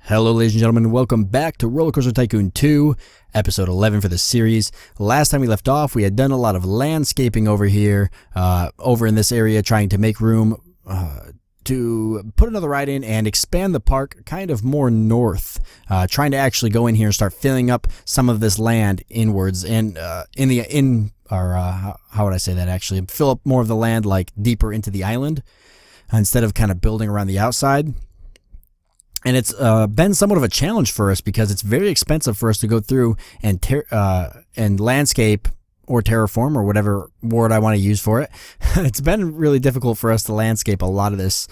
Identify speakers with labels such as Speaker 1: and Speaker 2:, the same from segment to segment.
Speaker 1: Hello ladies and gentlemen, welcome back to Roller Coaster Tycoon 2, episode 11 for the series. Last time we left off, we had done a lot of landscaping over here, over in this area, trying to make room to put another ride in and expand the park kind of more north, trying to actually go in here and start filling up some of this land inwards and how would I say that actually? Fill up more of the land like deeper into the island instead of kind of building around the outside. And it's been somewhat of a challenge for us because it's very expensive for us to go through and landscape or terraform or whatever word I want to use for it. It's been really difficult for us to landscape a lot of this,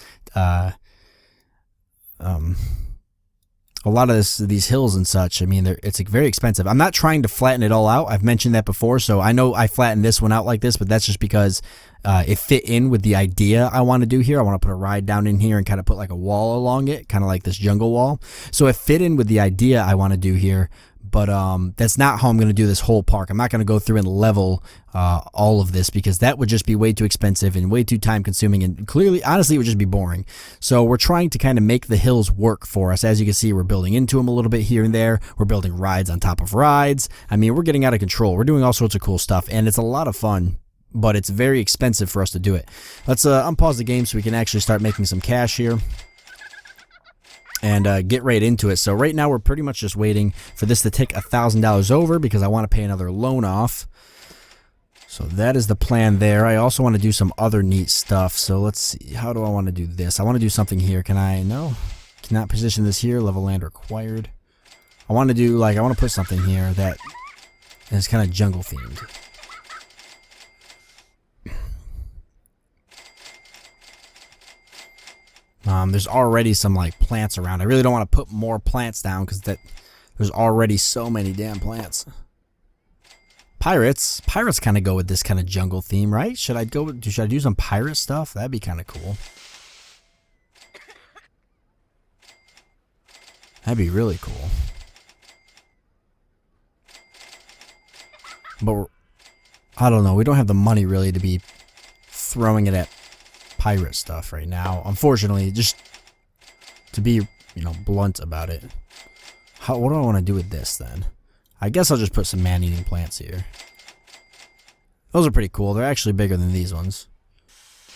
Speaker 1: these hills and such. I mean, it's very expensive. I'm not trying to flatten it all out. I've mentioned that before, so I know I flattened this one out like this, but that's just because it fit in with the idea I want to do here. I want to put a ride down in here and kind of put like a wall along it, kind of like this jungle wall. So it fit in with the idea I want to do here, but that's not how I'm going to do this whole park. I'm not going to go through and level all of this because that would just be way too expensive and way too time consuming, and clearly, honestly, it would just be boring. So we're trying to kind of make the hills work for us. As you can see, we're building into them a little bit here and there. We're building rides on top of rides. I mean, we're getting out of control. We're doing all sorts of cool stuff, and it's a lot of fun, but it's very expensive for us to do it. Let's unpause the game so we can actually start making some cash here and get right into it. So right now we're pretty much just waiting for this to tick $1,000 over because I want to pay another loan off. So that is the plan there. I also want to do some other neat stuff. So let's see. How do I want to do this? I want to do something here. Can I? No. Cannot position this here. Level land required. I want to do like, I want to put something here that is kind of jungle themed. There's already some like plants around. I really don't want to put more plants down because there's already so many damn plants. Pirates kind of go with this kind of jungle theme, right? Should I do some pirate stuff? That'd be kind of cool. That'd be really cool. But I don't know. We don't have the money really to be throwing it at pirate stuff right now, unfortunately. Just to be, blunt about it. What do I want to do with this then? I guess I'll just put some man-eating plants here. Those are pretty cool. They're actually bigger than these ones.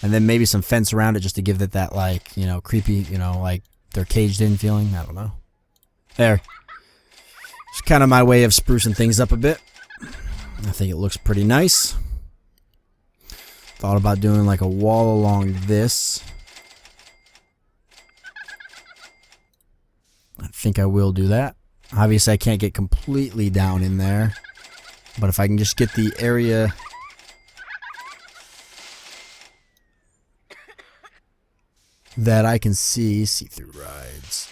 Speaker 1: And then maybe some fence around it just to give it that like, creepy, like they're caged in feeling. I don't know. There. It's kind of my way of sprucing things up a bit. I think it looks pretty nice. Thought about doing like a wall along this. I think I will do that. Obviously, I can't get completely down in there, but if I can just get the area that I can see through rides.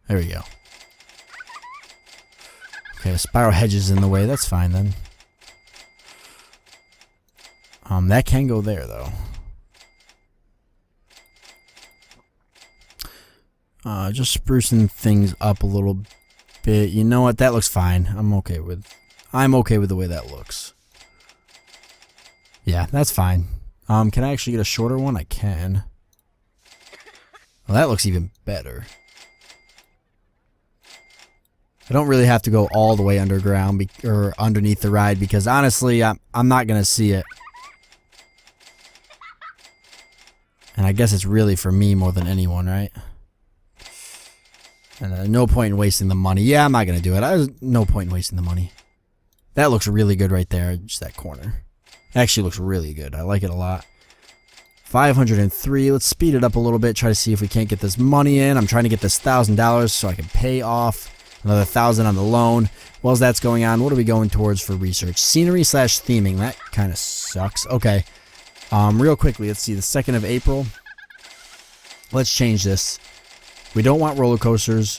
Speaker 1: There we go. Okay, spiral hedges in the way. That's fine then. That can go there though. Just sprucing things up a little bit. You know what? That looks fine. I'm okay with the way that looks. Yeah, that's fine. Can I actually get a shorter one? I can. Well, that looks even better. I don't really have to go all the way underground or underneath the ride because honestly, I'm not gonna see it. And I guess it's really for me more than anyone, right? And no point in wasting the money. Yeah, I'm not gonna do it. No point in wasting the money. That looks really good right there, just that corner. It actually looks really good. I like it a lot. 503. Let's speed it up a little bit. Try to see if we can't get this money in. I'm trying to get this $1,000 so I can pay off another 1,000 on the loan. While that's going on, what are we going towards for research? Scenery / theming. That kind of sucks. Okay. Real quickly, let's see. The 2nd of April. Let's change this. We don't want roller coasters.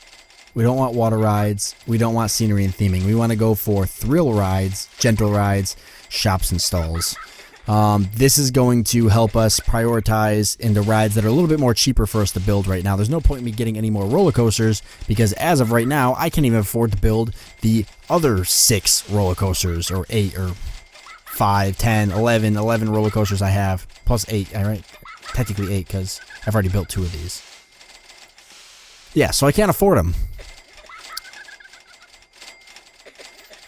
Speaker 1: We don't want water rides. We don't want scenery and theming. We want to go for thrill rides, gentle rides, shops and stalls. This is going to help us prioritize into rides that are a little bit more cheaper for us to build right now. There's no point in me getting any more roller coasters because as of right now, I can't even afford to build the other 6 roller coasters or 8 or 5, 10, 11 roller coasters I have. Plus 8, alright? Technically 8, because I've already built 2 of these. Yeah, so I can't afford them.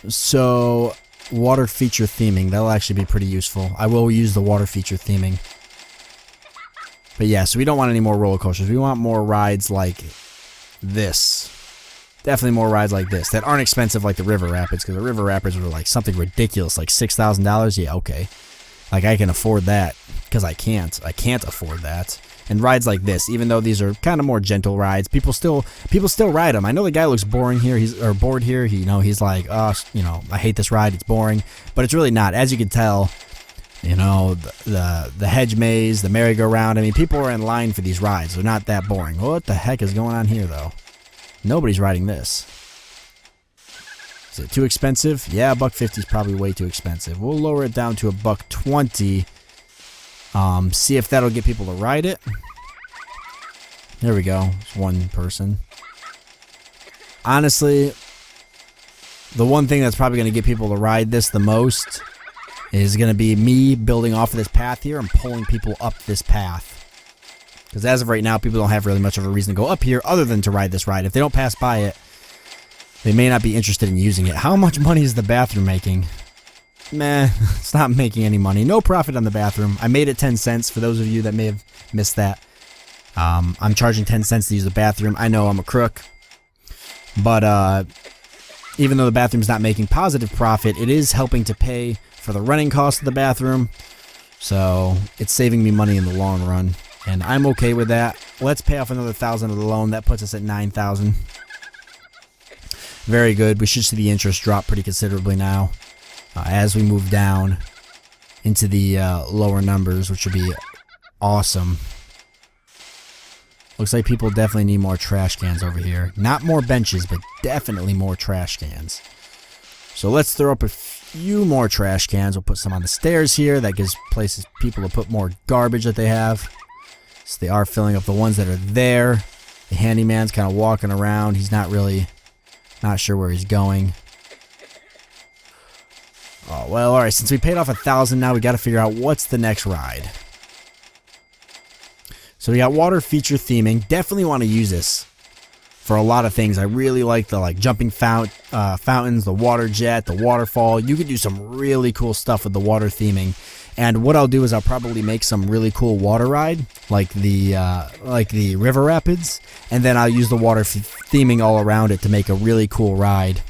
Speaker 1: So, water feature theming. That'll actually be pretty useful. I will use the water feature theming. But yeah, so we don't want any more roller coasters. We want more rides like this. Definitely more rides like this that aren't expensive like the River Rapids, because the River Rapids were like something ridiculous, like $6,000. Yeah, okay. Like I can afford that, because I can't. I can't afford that. And rides like this, even though these are kind of more gentle rides, people still ride them. I know the guy looks boring here. He's bored here. He's like, oh, I hate this ride. It's boring, but it's really not. As you can tell, the hedge maze, the merry-go-round. I mean, people are in line for these rides. They're not that boring. What the heck is going on here, though? Nobody's riding this. Is it too expensive? Yeah, $1.50 is probably way too expensive. We'll lower it down to $1.20. See if that'll get people to ride it. There we go. It's one person. Honestly, the one thing that's probably going to get people to ride this the most is going to be me building off of this path here and pulling people up this path. Because as of right now, people don't have really much of a reason to go up here other than to ride this ride. If they don't pass by it, they may not be interested in using it. How much money is the bathroom making? Meh, it's not making any money. No profit on the bathroom. I made it 10 cents for those of you that may have missed that. I'm charging 10 cents to use the bathroom. I know I'm a crook. But even though the bathroom's not making positive profit, it is helping to pay for the running cost of the bathroom. So it's saving me money in the long run. And I'm okay with that. Let's pay off another $1,000 of the loan. That puts us at $9,000. Very good. We should see the interest drop pretty considerably now as we move down into the lower numbers, which would be awesome. Looks like people definitely need more trash cans over here. Not more benches, but definitely more trash cans. So let's throw up a few more trash cans. We'll put some on the stairs here. That gives places people to put more garbage that they have. So they are filling up the ones that are there. The handyman's kind of walking around. He's not sure where he's going. Oh, well, alright. Since we paid off $1,000, now we got to figure out what's the next ride. So we got water feature theming. Definitely want to use this for a lot of things. I really like the jumping fountains, the water jet, the waterfall. You could do some really cool stuff with the water theming. And what I'll do is I'll probably make some really cool water ride, like the River Rapids, and then I'll use the water theming all around it to make a really cool ride.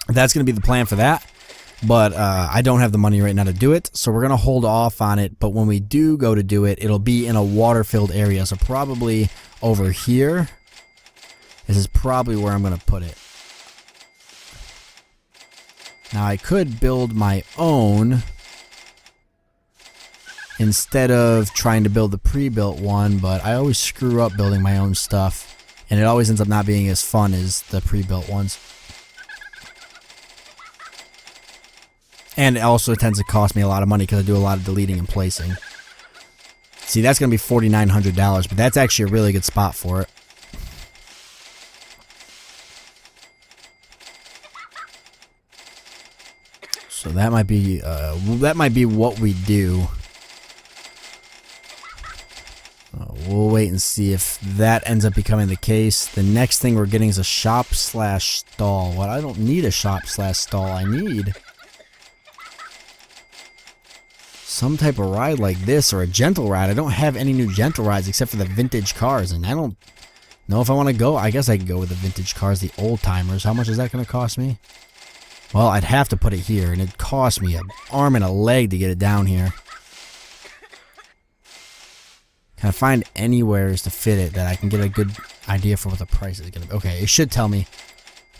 Speaker 1: That's going to be the plan for that, but I don't have the money right now to do it, so we're going to hold off on it. But when we do go to do it, it'll be in a water-filled area, so probably over here. This is probably where I'm going to put it. Now I could build my own instead of trying to build the pre-built one, but I always screw up building my own stuff, and it always ends up not being as fun as the pre-built ones. And it also tends to cost me a lot of money because I do a lot of deleting and placing. See, that's going to be $4,900, but that's actually a really good spot for it. So that might be what we do. We'll wait and see if that ends up becoming the case. The next thing we're getting is a shop/stall. Well, I don't need a shop/stall. I need some type of ride like this, or a gentle ride. I don't have any new gentle rides except for the vintage cars, and I don't know if I want to go. I guess I could go with the vintage cars, the old timers. How much is that going to cost me? Well, I'd have to put it here, and it'd cost me an arm and a leg to get it down here. Can I find anywheres to fit it that I can get a good idea for what the price is going to be? Okay, it should tell me.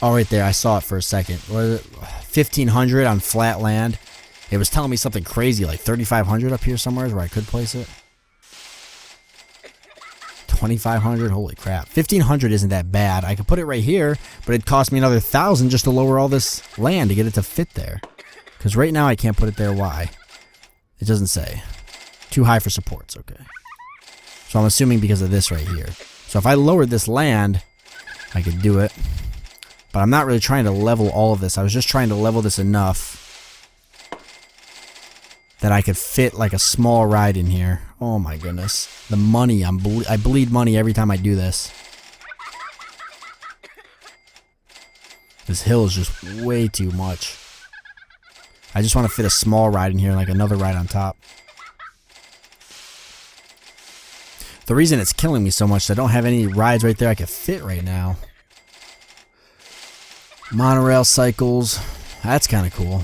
Speaker 1: Oh, right there. I saw it for a second. What is it? 1,500 on flat land. It was telling me something crazy, like 3,500 up here somewhere where I could place it. 2,500. Holy crap. 1,500 isn't that bad. I could put it right here, but it'd cost me another 1,000 just to lower all this land to get it to fit there. Because right now I can't put it there. Why? It doesn't say. Too high for supports. Okay. So I'm assuming because of this right here. So if I lowered this land, I could do it. But I'm not really trying to level all of this. I was just trying to level this enough that I could fit like a small ride in here. Oh my goodness. The money, I bleed money every time I do this. This hill is just way too much. I just want to fit a small ride in here, like another ride on top. The reason it's killing me so much is I don't have any rides right there I could fit right now. Monorail cycles. That's kind of cool.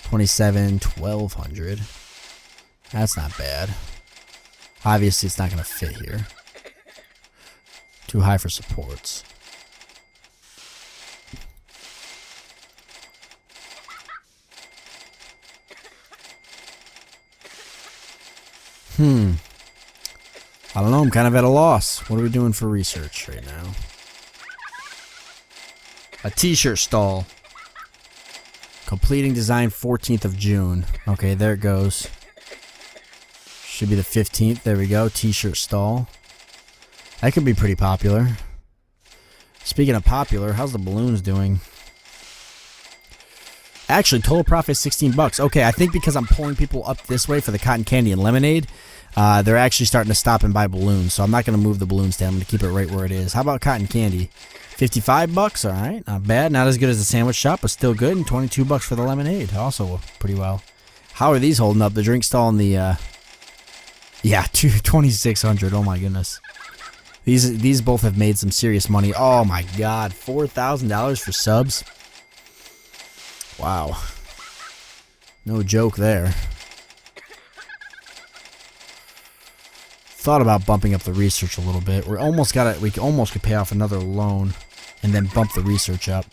Speaker 1: 27, 1200. That's not bad. Obviously, it's not going to fit here. Too high for supports. I don't know. I'm kind of at a loss. What are we doing for research right now? A t-shirt stall. Completing design 14th of June. Okay, there it goes. Should be the 15th. There we go. T-shirt stall. That could be pretty popular. Speaking of popular, how's the balloons doing? Actually, total profit is $16. Okay, I think because I'm pulling people up this way for the cotton candy and lemonade, they're actually starting to stop and buy balloons. So I'm not going to move the balloon stand. I'm going to keep it right where it is. How about cotton candy? $55. All right, not bad. Not as good as the sandwich shop, but still good. And $22 for the lemonade. Also pretty well. How are these holding up? The drink stall and the yeah, 2,600. Oh my goodness. These both have made some serious money. Oh my god, $4,000 for subs. Wow. No joke there. Thought about bumping up the research a little bit. We almost could pay off another loan and then bump the research up.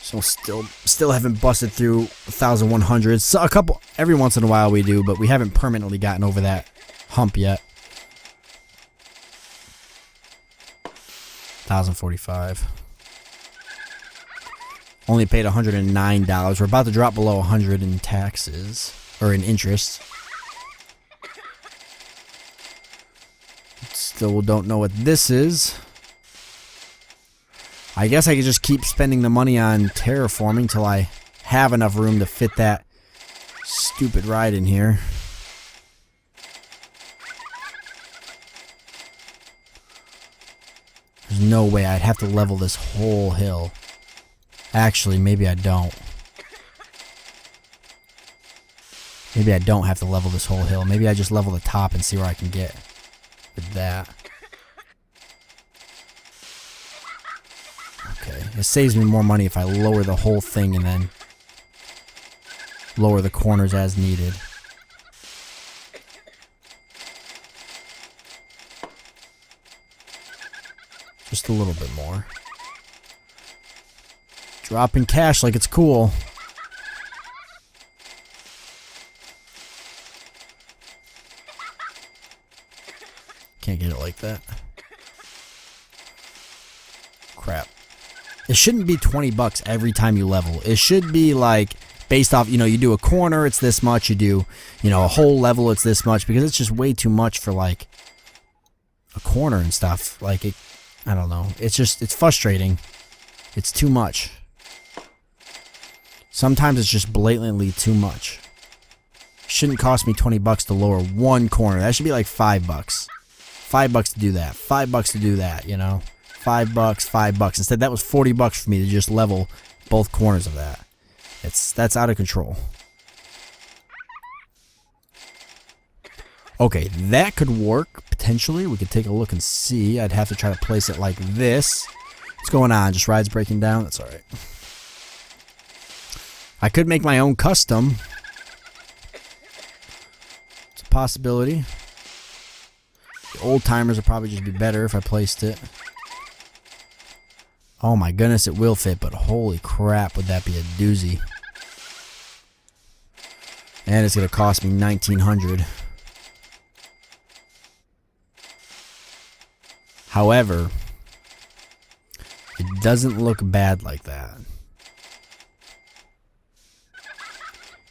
Speaker 1: So still haven't busted through 1,100. So a couple every once in a while we do, but we haven't permanently gotten over that hump yet. 1,045. Only paid $109. We're about to drop below 100 in taxes or in interest. Still don't know what this is. I guess I could just keep spending the money on terraforming till I have enough room to fit that stupid ride in here. There's no way I'd have to level this whole hill. Actually, maybe I don't. Maybe I don't have to level this whole hill. Maybe I just level the top and see where I can get with that. Okay, it saves me more money if I lower the whole thing and then lower the corners as needed. Just a little bit more. Dropping cash like it's cool. Can't get it like that. Crap. It shouldn't be $20 every time you level. It should be like based off, you do a corner, it's this much. You do, a whole level, it's this much, because it's just way too much for like a corner and stuff. Like it, I don't know. It's frustrating. It's too much. Sometimes it's just blatantly too much. Shouldn't cost me $20 to lower one corner. That should be like $5. $5 to do that. $5 to do that, $5, $5. Instead, that was $40 for me to just level both corners of that. That's out of control. Okay, that could work, potentially. We could take a look and see. I'd have to try to place it like this. What's going on? Just rides breaking down? That's alright. I could make my own custom. It's a possibility. The old timers would probably just be better if I placed it. Oh my goodness, it will fit, but holy crap, would that be a doozy. And it's going to cost me $1,900. However, it doesn't look bad like that.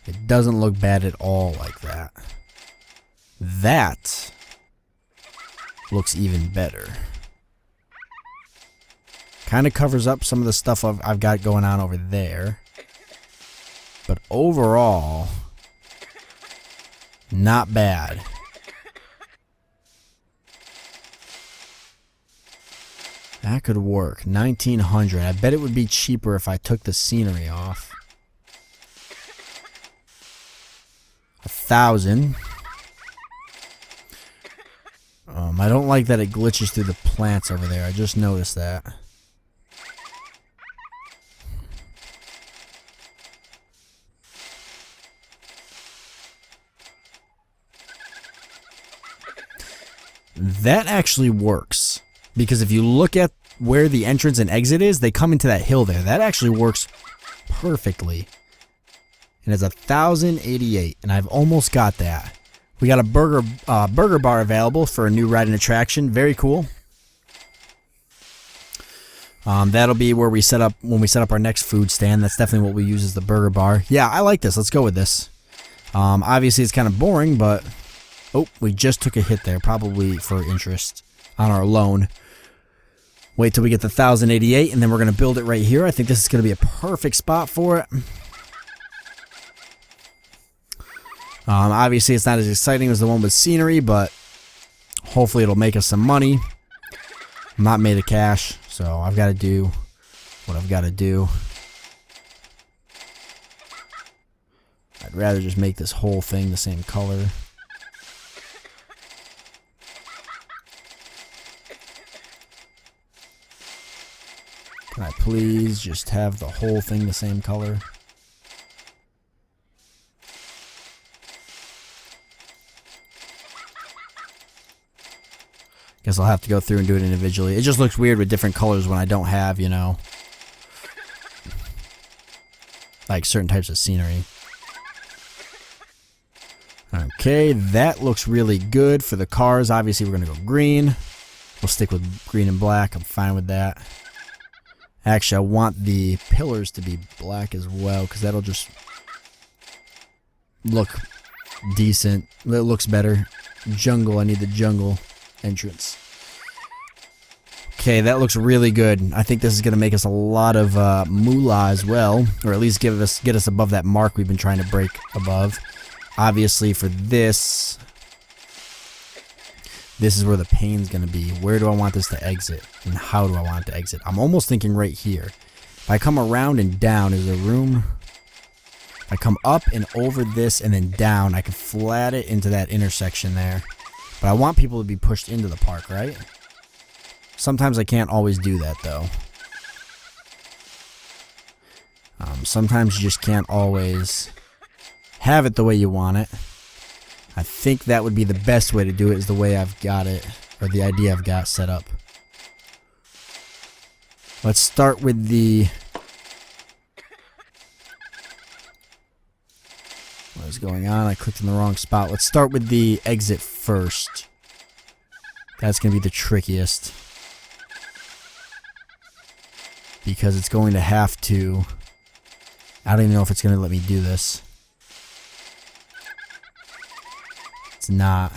Speaker 1: It doesn't look bad at all like that. That looks even better. Kind of covers up some of the stuff I've got going on over there. But overall, not bad. That could work. 1900. I bet it would be cheaper if I took the scenery off. 1000. I don't like that it glitches through the plants over there. I just noticed that. That actually works. Because if you look at where the entrance and exit is, they come into that hill there. That actually works perfectly. And it's 1088, and I've almost got that. We got a burger bar available for a new ride and attraction. Very cool. That'll be where we set up when we set up our next food stand. That's definitely what we use as the burger bar. Yeah, I like this. Let's go with this. Obviously, it's kind of boring, but oh, we just took a hit there, probably for interest on our loan. Wait till we get the 1088, and then we're going to build it right here. I think this is going to be a perfect spot for it. Obviously, it's not as exciting as the one with scenery, but hopefully it'll make us some money. I'm not made of cash, so I've got to do what I've got to do. I'd rather just make this whole thing the same color. Can I please just have the whole thing the same color? Guess I'll have to go through and do it individually. It just looks weird with different colors when I don't have, you know, like certain types of scenery. Okay, that looks really good for the cars. Obviously, we're going to go green. We'll stick with green and black. I'm fine with that. Actually, I want the pillars to be black as well, because that'll just look decent. It looks better. Jungle, I need the jungle entrance. Okay, that looks really good. I think this is going to make us a lot of moolah as well, or at least get us above that mark we've been trying to break above. Obviously, for this is where the pain's going to be. Where do I want this to exit, and how do I want it to exit? I'm almost thinking right here. If I come around and down, is there room? If I come up and over this and then down, I can flat it into that intersection there. But I want people to be pushed into the park, right? Sometimes I can't always do that, though. Sometimes you just can't always have it the way you want it. I think that would be the best way to do it, is the way I've got it, or the idea I've got set up. Let's start with the... What is going on? I clicked in the wrong spot. Let's start with the exit first. That's going to be the trickiest, because it's going to have to... I don't even know if it's going to let me do this. It's not.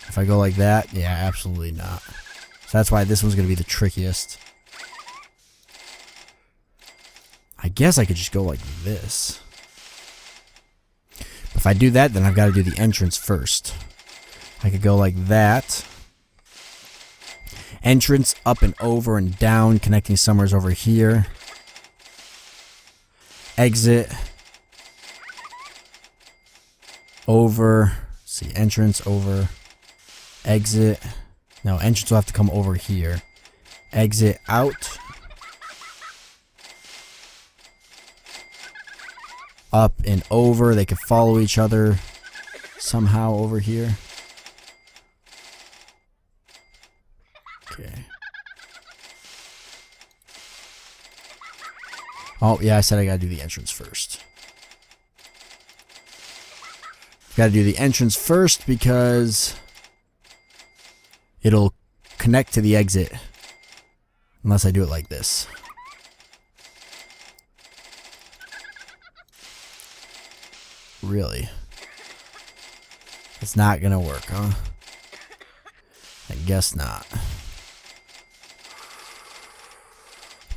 Speaker 1: If I go like that, yeah, absolutely not. So that's why this one's going to be the trickiest. I guess I could just go like this. If I do that, then I've got to do the entrance first. I could go like that. Entrance up and over and down, connecting somewheres over here. Exit. Over. See, entrance over. Exit. No, entrance will have to come over here. Exit out. Up and over. They could follow each other somehow over here. Okay. Oh, yeah, I said I gotta do the entrance first. Gotta do the entrance first because it'll connect to the exit unless I do it like this. Really? It's not gonna work, huh? I guess not.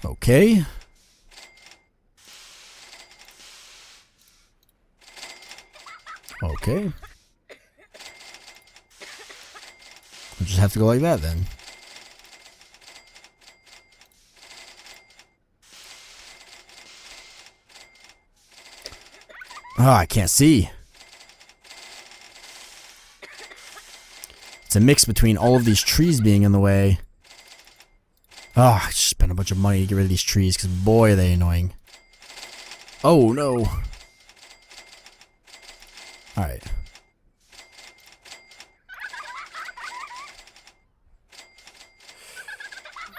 Speaker 1: Okay. Okay. We'll just have to go like that then. Oh, I can't see. It's a mix between all of these trees being in the way. Oh, I just spent a bunch of money to get rid of these trees because boy are they annoying. Oh no. Alright.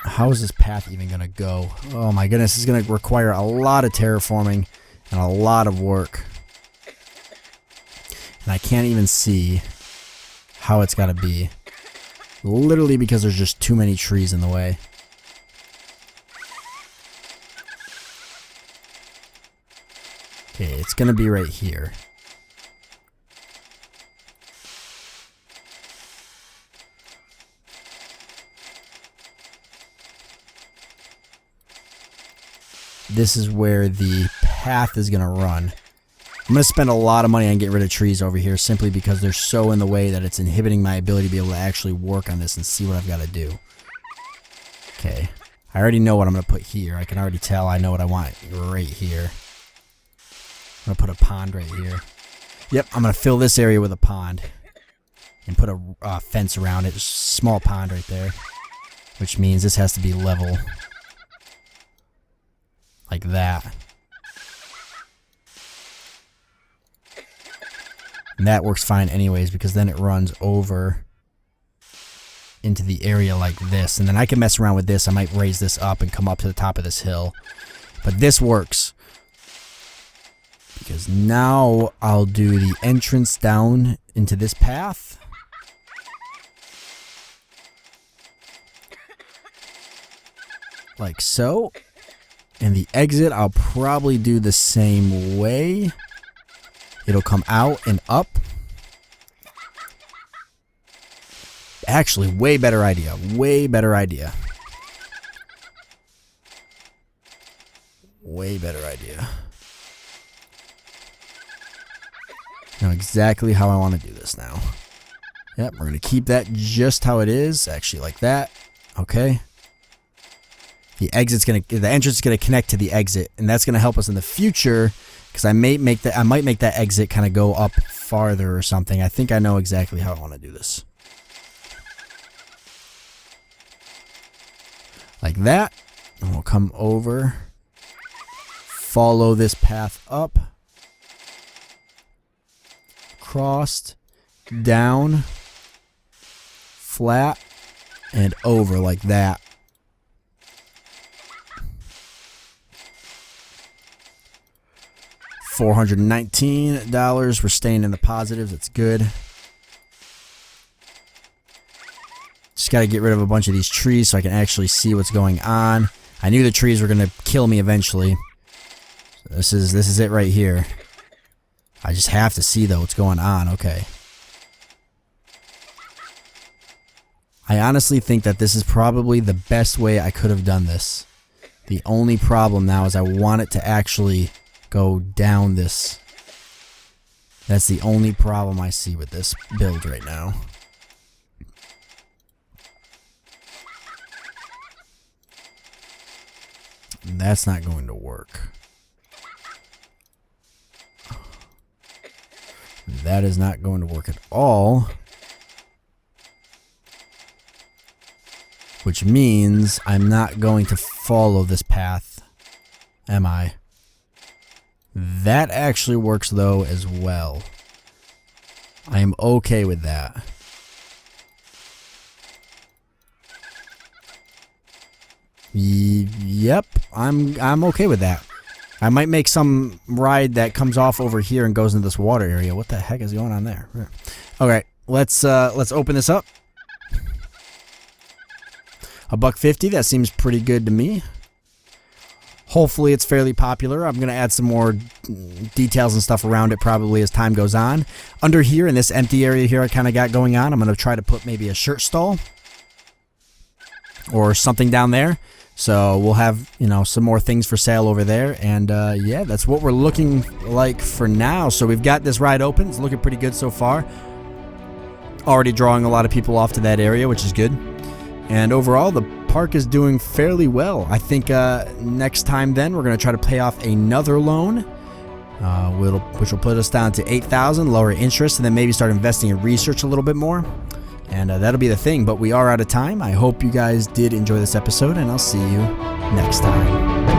Speaker 1: How is this path even going to go? Oh my goodness, this is going to require a lot of terraforming and a lot of work. And I can't even see how it's got to be. Literally because there's just too many trees in the way. Okay, it's going to be right here. This is where the path is going to run. I'm going to spend a lot of money on getting rid of trees over here simply because they're so in the way that it's inhibiting my ability to be able to actually work on this and see what I've got to do. Okay. I already know what I'm going to put here. I can already tell I know what I want right here. I'm going to put a pond right here. Yep, I'm going to fill this area with a pond. And put a fence around it. Just a small pond right there. Which means this has to be level. Like that. And that works fine anyways because then it runs over into the area like this. And then I can mess around with this. I might raise this up and come up to the top of this hill. But this works. Because now I'll do the entrance down into this path. Like so. And the exit I'll probably do the same way. It'll come out and up. Actually, way better idea. Way better idea. Way better idea. Know exactly how I want to do this now. Yep, we're going to keep that just how it is. Actually, like that. Okay. The entrance is going to connect to the exit, and that's going to help us in the future. Because I might make that exit kind of go up farther or something. I think I know exactly how I want to do this. Like that. And we'll come over. Follow this path up. Crossed. Down. Flat. And over like that. $419. We're staying in the positives. That's good. Just got to get rid of a bunch of these trees so I can actually see what's going on. I knew the trees were going to kill me eventually. This is it right here. I just have to see though what's going on. Okay. I honestly think that this is probably the best way I could have done this. The only problem now is I want it to actually go down this. That's the only problem I see with this build right now. And that's not going to work. That is not going to work at all. Which means I'm not going to follow this path, am I? That actually works though as well. I am okay with that. Yep, I'm okay with that. I might make some ride that comes off over here and goes into this water area. What the heck is going on there? Okay, let's open this up. $1.50, that seems pretty good to me. Hopefully it's fairly popular. I'm going to add some more details and stuff around it probably as time goes on. Under here in this empty area here I kind of got going on, I'm going to try to put maybe a shirt stall or something down there So we'll have, you know, some more things for sale over there. And yeah, that's what we're looking like for now. So we've got this ride open. It's looking pretty good so far. Already drawing a lot of people off to that area, which is good. And overall, the park is doing fairly well. I think next time then we're going to try to pay off another loan, which will put us down to 8,000, lower interest, and then maybe start investing in research a little bit more. And that'll be the thing, but we are out of time. I hope you guys did enjoy this episode, and I'll see you next time.